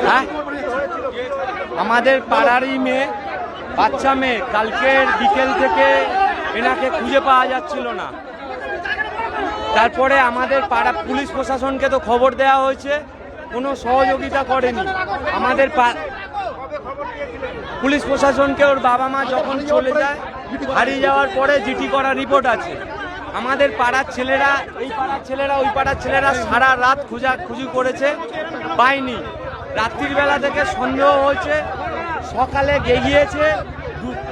হ্যাঁ, আমাদের পাড়ারই মেয়ে, বাচ্চা মেয়ে। কালকের বিকেল থেকে এনাকে খুঁজে পাওয়া যাচ্ছিল না। তারপরে আমাদের পাড়া পুলিশ প্রশাসনকে তো খবর দেওয়া হয়েছে, কোনো সহযোগিতা করেনি। আমাদের পুলিশ প্রশাসনকে ওর বাবা মা যখন চলে যায়, হারিয়ে যাওয়ার পরে জিটি করা রিপোর্ট আছে। আমাদের পাড়ার ছেলেরা, এই পাড়ার ছেলেরা, ওই পাড়ার ছেলেরা সারা রাত খোঁজাখুঁজি করেছে, পায়নি। রাত্রির বেলা থেকে সন্দেহ হয়েছে, সকালে গিয়েছে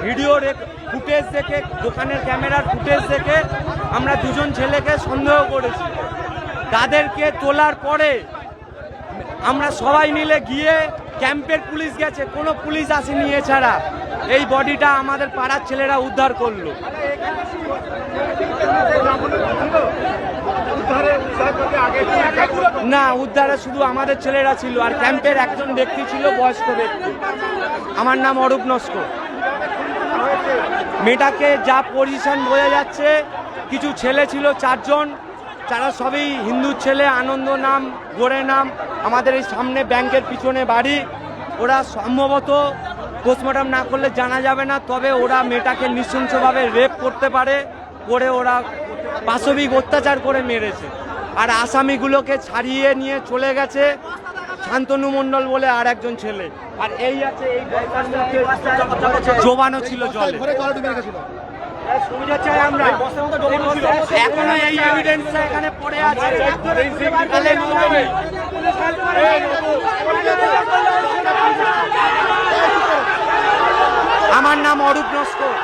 ভিডিও ফুটেজ দেখে, দোকানের ক্যামেরার ফুটেজ দেখে আমরা দুজন ছেলেকে সন্দেহ করেছি। তাদেরকে তোলার পরে আমরা সবাই মিলে গিয়ে, ক্যাম্পের পুলিশ গেছে, কোনো পুলিশ আসেনি। এছাড়া এই বডিটা আমাদের পাড়ার ছেলেরা উদ্ধার করলো। না, উদ্ধারে শুধু আমাদের ছেলেরা ছিল, আর ক্যাম্পের একজন ব্যক্তি ছিল, বয়স্ক ব্যক্তি। আমার নাম অরূপ নস্কর। মেয়েটাকে যা পজিশন বোঝা যাচ্ছে, কিছু ছেলে ছিল 4 জন, যারা সবই হিন্দু ছেলে। আনন্দ নাম, গোড়ে নাম, আমাদের এই সামনে ব্যাংকের পিছনে বাড়ি। ওরা সম্ভবত পোস্টমর্টম না করলে জানা যাবে না, তবে ওরা মেয়েটাকে নৃশংসভাবে রেপ করতে পারে, করে ওরা পাশবিক অত্যাচার করে মেরেছে। আর আসামিগুলোকে ছাড়িয়ে নিয়ে চলে গেছে শান্তনু মণ্ডল বলে আর একজন ছেলে। আর এই আছে, এই জোবানো ছিল জলে। এখনো এই এভিডেন্সটা এখানে পড়ে আছে। আমার নাম অরূপ নস্কর।